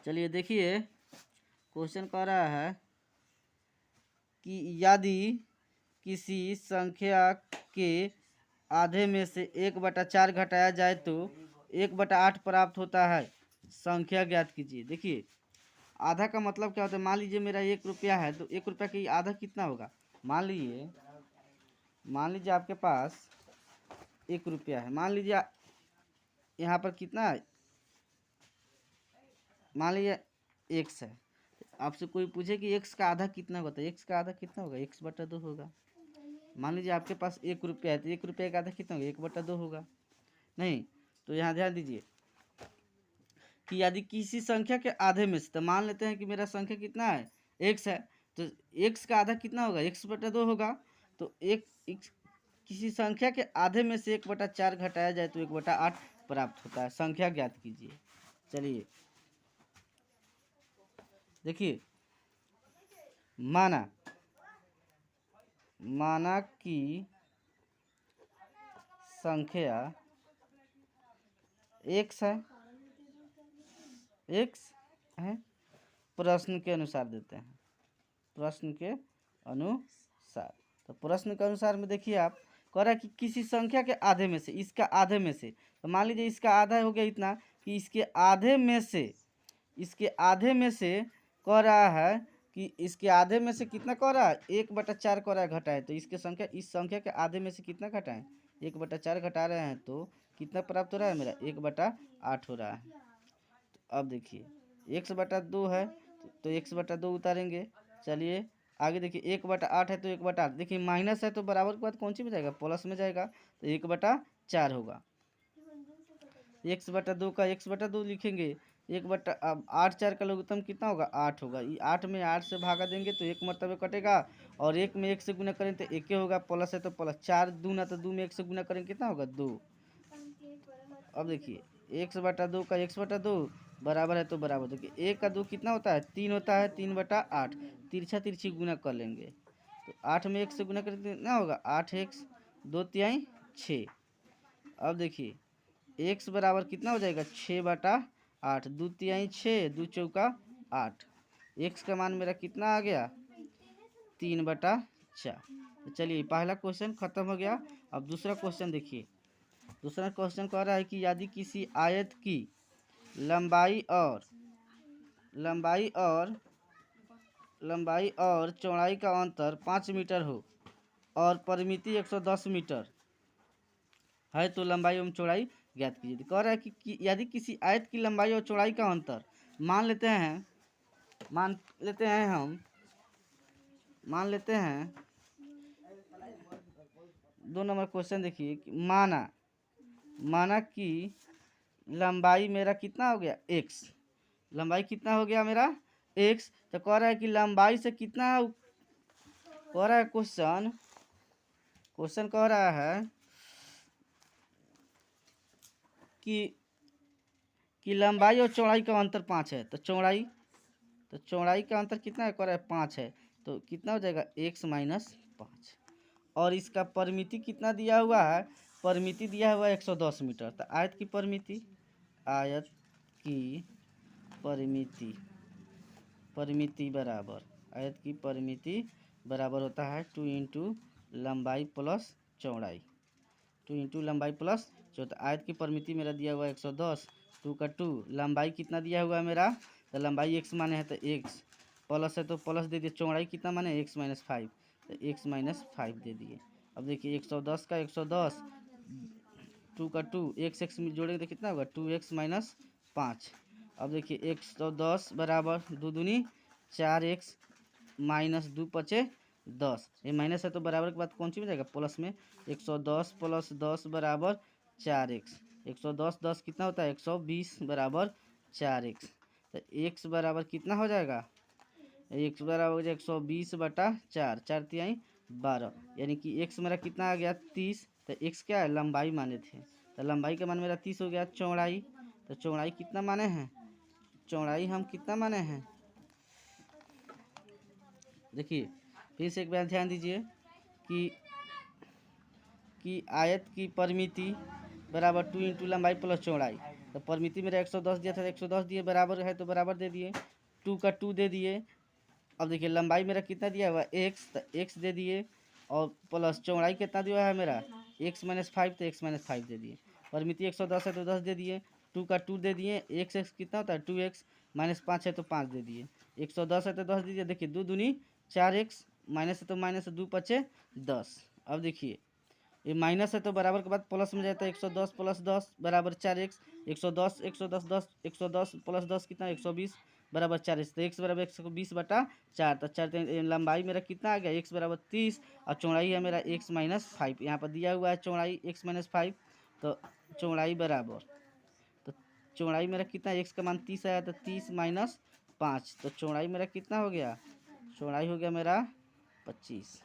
चलिए देखिए, क्वेश्चन कह रहा है कि यदि किसी संख्या के आधे में से 1/4 घटाया जाए तो 1/8 प्राप्त होता है, संख्या ज्ञात कीजिए। देखिए, आधा का मतलब क्या होता है। मान लीजिए मेरा 1 रुपया है, तो 1 रुपया की आधा कितना होगा। मान लीजिए आपके पास 1 रुपया है। मान लीजिए यहाँ पर कितना है, मान लीजिए एक्स है। आपसे कोई पूछे कि एक्स का आधा कितना होता है, एक्स का आधा कितना होगा, 1/2 होगा। मान लीजिए आपके पास 1 रुपया है, तो 1 रुपये का आधा कितना होगा, 1/2 होगा। नहीं, तो यहाँ ध्यान दीजिए कि यदि किसी संख्या के आधे में से, तो मान लेते हैं कि मेरा संख्या कितना है, एक्स है, तो एक्स का आधा कितना होगा, 1/2 होगा। तो किसी संख्या के आधे में से 1/4 घटाया जाए तो 1/8 प्राप्त होता है, संख्या ज्ञात कीजिए। चलिए देखिए, माना कि संख्या एक्स है, प्रश्न के अनुसार देते हैं, प्रश्न के अनुसार। तो प्रश्न के अनुसार में देखिए, आप कह रहा है कि किसी संख्या के आधे में से, इसका आधे में से, तो मान लीजिए इसका आधा हो गया इतना कि इसके आधे में से कह रहा है कि इसके आधे में से कितना कह रहा है, 1/4 कह रहा है घटाए। तो इस संख्या के आधे में से कितना घटाएं, 1/4 घटा रहे हैं, तो कितना प्राप्त हो रहा है, मेरा 1/8 हो रहा है। तो अब देखिए, 1/2 है, तो 1/2 उतारेंगे। चलिए आगे देखिए, 1/8 है तो 1/8, देखिए माइनस है तो बराबर के बाद कौन सी में जाएगा, प्लस में जाएगा, तो 1/4 होगा। 1/2 का 1/2 लिखेंगे, अब 8/4 का लघुत्तम कितना होगा, 8 होगा। ये 8 में 8 से भागा देंगे तो 1 मरतबे कटेगा, और 1 में 1 से गुना करें तो 1 होगा, प्लस है तो प्लस, 4 दूना तो 2 में 1 से गुना करें कितना होगा, 2। अब देखिए, 1/2 का 1/2 बराबर है तो बराबर, देखिए 1 का 2 कितना होता है, 3 होता है, 3/8, तिरछा तिरछी गुना कर लेंगे, तो 8 में 1 से गुना करें तो कितना होगा, 8x 2 तिहाई 6। अब देखिए x बराबर कितना हो जाएगा, 6/8, 2 तिहाई 6, 2 चौका 8, x का मान मेरा कितना आ गया, 3/4। तो चलिए पहला क्वेश्चन खत्म हो गया। अब दूसरा क्वेश्चन देखिए, दूसरा क्वेश्चन कह रहा है कि यदि किसी आयत की लंबाई और चौड़ाई का अंतर 5 मीटर हो और परिमिति 110 मीटर है, तो लंबाई एवं चौड़ाई ज्ञात कीजिए। तो कह रहा है कि यदि किसी आयत की लंबाई और चौड़ाई का अंतर, मान लेते हैं दो नंबर क्वेश्चन देखिए कि माना कि लंबाई मेरा कितना हो गया, x, लंबाई कितना हो गया मेरा, x। तो कह रहा है कि लंबाई से कितना, कह रहा है क्वेश्चन कह रहा है कि लंबाई और चौड़ाई का अंतर 5 है, तो चौड़ाई का अंतर कितना है, कह रहा है 5 है, तो कितना हो जाएगा, x - 5। और इसका परिमिति कितना दिया हुआ है, परिमिति दिया हुआ है 110 मीटर। तो आयत की परिमिति बराबर होता है 2 इंटू लंबाई प्लस चौड़ाई, 2 इंटू लंबाई प्लस चौड़ाई। आयत की परिमिति मेरा दिया हुआ है 110, 2 का 2, लंबाई कितना दिया हुआ है मेरा, तो लंबाई x माने है तो x, प्लस है तो प्लस दे दिए, चौड़ाई कितना माने, x - 5, तो x - 5 दे दिए। अब देखिए 110 का 110, 2 का 2, x में जोड़ेंगे तो कितना होगा, 2x - 5। अब देखिए 110 बराबर 2 दूनी 4x - 2 पचे 10, ये माइनस है तो बराबर के बाद कौन सी में जाएगा, प्लस में। 110 + 10 बराबर 4x, 110 10 कितना होता है, 120 बराबर 4x। तो x बराबर कितना हो जाएगा, x बराबर हो जाएगा 120/4, 4 तिहाई 12, यानी कि x मेरा कितना आ गया, 30। तो x क्या है, लंबाई माने थे, तो लंबाई का मान मेरा 30 हो गया। चौड़ाई, तो चौड़ाई कितना माने हैं, चौड़ाई हम कितना माने हैं, देखिए फिर से एक बार ध्यान दीजिए कि आयत की परिमिति बराबर 2 इंटू लंबाई प्लस चौड़ाई, तो परिमिति मेरा 110 दिया था, 110 दिए, बराबर है तो बराबर दे दिए, 2 का 2 दे दिए। अब देखिए लंबाई मेरा कितना दिया हुआ है x, तो x दे दिए, और प्लस चौड़ाई कितना दिया है मेरा x माइनस 5, तो x माइनस 5 दे दिए। परिमिति 110 है तो 10 दे दिए, 2 का 2 दे दिए, x कितना होता है 2x, माइनस 5 है तो 5 दे दिए, 110 है तो 10 दीजिए। देखिए 2 दूनी 4x, माइनस है तो माइनस, 2 पचे 10। अब देखिए ये माइनस है तो बराबर के बाद प्लस में जाता है, 110 प्लस 10 बराबर 4x, 110 110 10 110 प्लस 10 कितना 120 बराबर 40, तो x बराबर 120/4, तो 4 लंबाई मेरा कितना आ गया x बराबर 30, और चौड़ाई है मेरा x माइनस 5। यहाँ पर दिया हुआ है चौड़ाई x माइनस 5, तो चौड़ाई बराबर, तो चौड़ाई मेरा कितना, x का मान 30 आया, तो 30 माइनस 5, तो चौड़ाई मेरा कितना हो गया, चौड़ाई हो गया मेरा 25।